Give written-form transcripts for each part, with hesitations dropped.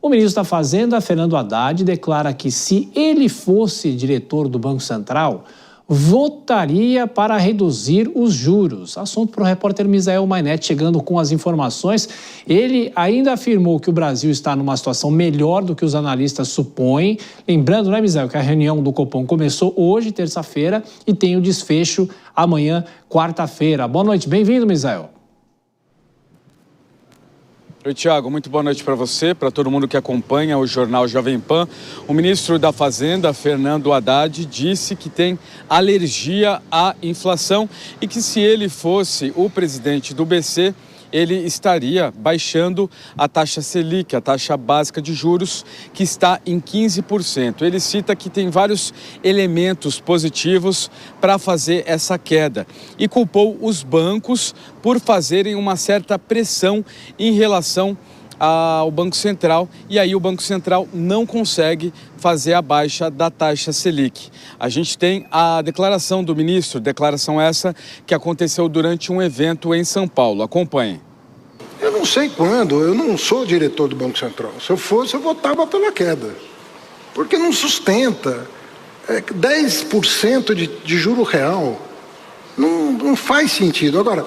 O ministro da Fazenda, Fernando Haddad, declara que se ele fosse diretor do Banco Central, votaria para reduzir os juros. Assunto para o repórter Misael Mainetti, chegando com as informações. Ele ainda afirmou que o Brasil está numa situação melhor do que os analistas supõem. Lembrando, né, Misael, que a reunião do Copom começou hoje, terça-feira, e tem o desfecho amanhã, quarta-feira. Boa noite, bem-vindo, Misael. Oi, Tiago, muito boa noite para você, para todo mundo que acompanha o Jornal Jovem Pan. O ministro da Fazenda, Fernando Haddad, disse que tem alergia à inflação e que se ele fosse o presidente do BC, ele estaria baixando a taxa Selic, a taxa básica de juros, que está em 15%. Ele cita que tem vários elementos positivos para fazer essa queda e culpou os bancos por fazerem uma certa pressão em relação ao Banco Central, e aí o Banco Central não consegue fazer a baixa da taxa Selic. A gente tem a declaração do ministro, declaração essa que aconteceu durante um evento em São Paulo. Acompanhe. Eu não sei quando, eu não sou diretor do Banco Central. Se eu fosse, eu votava pela queda. Porque não sustenta. 10% de juro real não faz sentido. Agora,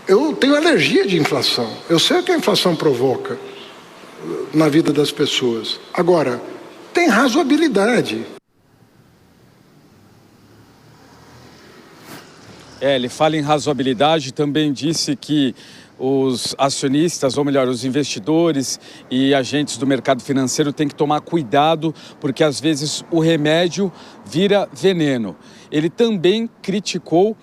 eu tenho alergia de inflação. Eu sei o que a inflação provoca na vida das pessoas. Agora, tem razoabilidade. Ele fala em razoabilidade, também disse que os acionistas, ou melhor, os investidores e agentes do mercado financeiro têm que tomar cuidado, porque às vezes o remédio vira veneno. Ele também criticou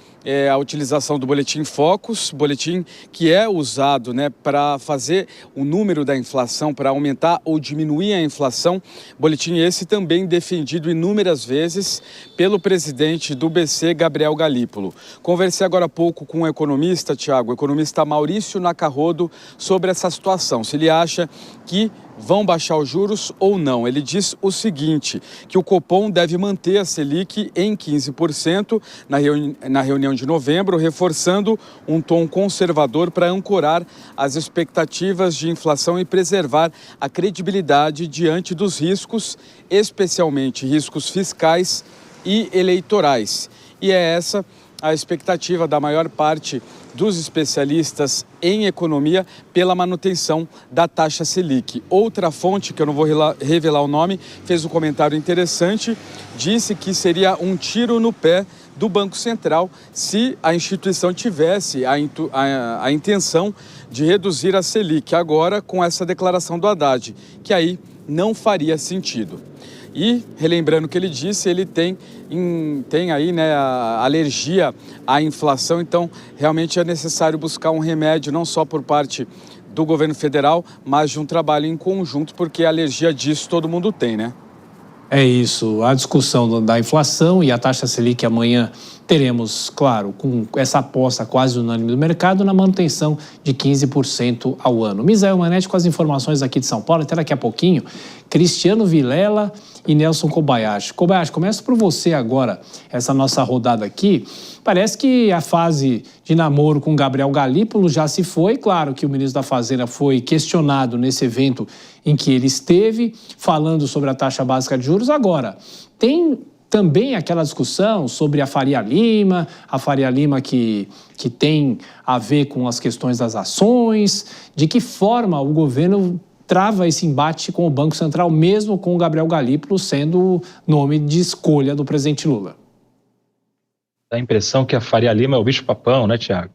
a utilização do boletim Focus, boletim que é usado, para fazer o número da inflação, para aumentar ou diminuir a inflação. Boletim esse também defendido inúmeras vezes pelo presidente do BC, Gabriel Galípolo. Conversei agora há pouco com o economista, Tiago, o economista Maurício Nacarrodo, sobre essa situação, se ele acha que vão baixar os juros ou não. Ele diz o seguinte, que o Copom deve manter a Selic em 15% na reunião de novembro, reforçando um tom conservador para ancorar as expectativas de inflação e preservar a credibilidade diante dos riscos, especialmente riscos fiscais e eleitorais. E é essa a expectativa da maior parte dos especialistas em economia pela manutenção da taxa Selic. Outra fonte, que eu não vou revelar o nome, fez um comentário interessante, disse que seria um tiro no pé do Banco Central se a instituição tivesse a intenção de reduzir a Selic. Agora, com essa declaração do Haddad, que aí não faria sentido. E, relembrando o que ele disse, ele tem aí, a alergia à inflação, então realmente é necessário buscar um remédio, não só por parte do governo federal, mas de um trabalho em conjunto, porque a alergia disso todo mundo tem, né? É isso, a discussão da inflação e a taxa Selic amanhã teremos, claro, com essa aposta quase unânime do mercado na manutenção de 15% ao ano. Misael Mainetti com as informações aqui de São Paulo, até daqui a pouquinho, Cristiano Vilela e Nelson Kobayashi. Kobayashi, começo por você agora, essa nossa rodada aqui. Parece que a fase de namoro com Gabriel Galípolo já se foi. Claro que o ministro da Fazenda foi questionado nesse evento em que ele esteve, falando sobre a taxa básica de juros. Agora, tem também aquela discussão sobre a Faria Lima que tem a ver com as questões das ações, de que forma o governo trava esse embate com o Banco Central, mesmo com o Gabriel Galípolo sendo o nome de escolha do presidente Lula. Dá a impressão que a Faria Lima é o bicho-papão, né, Tiago?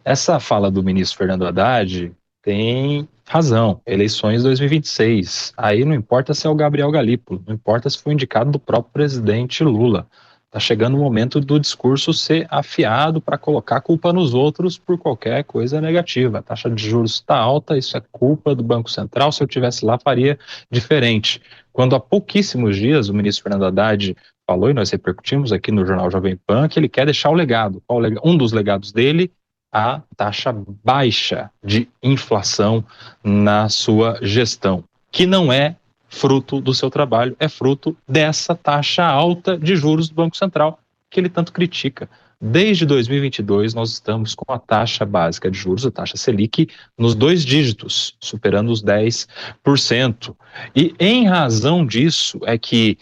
Essa fala do ministro Fernando Haddad tem razão. Eleições 2026. Aí não importa se é o Gabriel Galípolo, não importa se foi indicado do próprio presidente Lula. Está chegando o momento do discurso ser afiado para colocar a culpa nos outros por qualquer coisa negativa. A taxa de juros está alta, isso é culpa do Banco Central. Se eu estivesse lá, faria diferente. Quando há pouquíssimos dias o ministro Fernando Haddad falou, e nós repercutimos aqui no Jornal Jovem Pan, que ele quer deixar o legado. Um dos legados dele, a taxa baixa de inflação na sua gestão, que não é fruto do seu trabalho, é fruto dessa taxa alta de juros do Banco Central, que ele tanto critica. Desde 2022, nós estamos com a taxa básica de juros, a taxa Selic, nos 2 dígitos, superando os 10%. E em razão disso é que,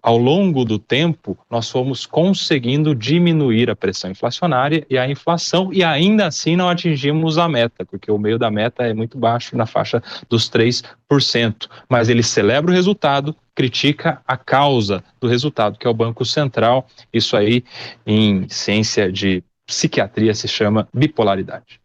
ao longo do tempo, nós fomos conseguindo diminuir a pressão inflacionária e a inflação, e ainda assim não atingimos a meta, porque o meio da meta é muito baixo, na faixa dos 3%. Mas ele celebra o resultado, critica a causa do resultado, que é o Banco Central. Isso aí, em ciência de psiquiatria, se chama bipolaridade.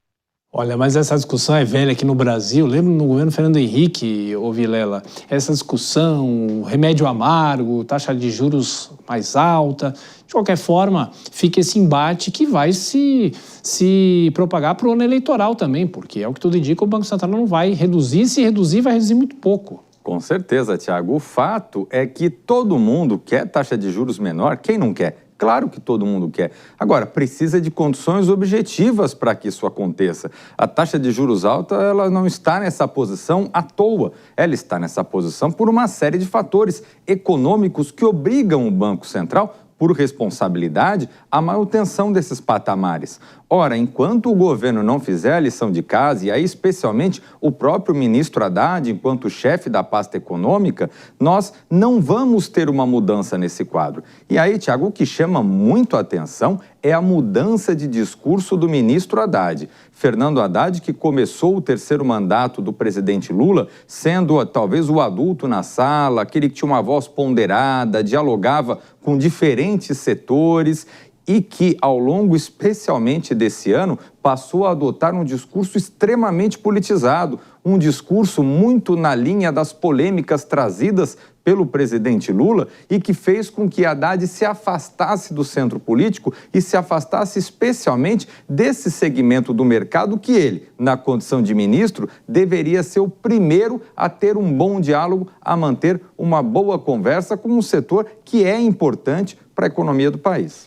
Olha, mas essa discussão é velha aqui no Brasil. Lembro no governo Fernando Henrique, ô Vilela, essa discussão, remédio amargo, taxa de juros mais alta. De qualquer forma, fica esse embate que vai se propagar para o ano eleitoral também, porque é o que tudo indica, o Banco Central não vai reduzir, se reduzir, vai reduzir muito pouco. Com certeza, Tiago. O fato é que todo mundo quer taxa de juros menor. Quem não quer? Claro que todo mundo quer. Agora, precisa de condições objetivas para que isso aconteça. A taxa de juros alta, ela não está nessa posição à toa. Ela está nessa posição por uma série de fatores econômicos que obrigam o Banco Central, por responsabilidade, a manutenção desses patamares. Ora, enquanto o governo não fizer a lição de casa, e aí especialmente o próprio ministro Haddad, enquanto chefe da pasta econômica, nós não vamos ter uma mudança nesse quadro. E aí, Tiago, o que chama muito a atenção é a mudança de discurso do ministro Haddad. Fernando Haddad, que começou o 3º mandato do presidente Lula, sendo talvez o adulto na sala, aquele que tinha uma voz ponderada, dialogava com diferentes setores e que, ao longo especialmente desse ano, passou a adotar um discurso extremamente politizado, um discurso muito na linha das polêmicas trazidas pelo presidente Lula e que fez com que Haddad se afastasse do centro político e se afastasse especialmente desse segmento do mercado que ele, na condição de ministro, deveria ser o primeiro a ter um bom diálogo, a manter uma boa conversa com um setor que é importante para a economia do país.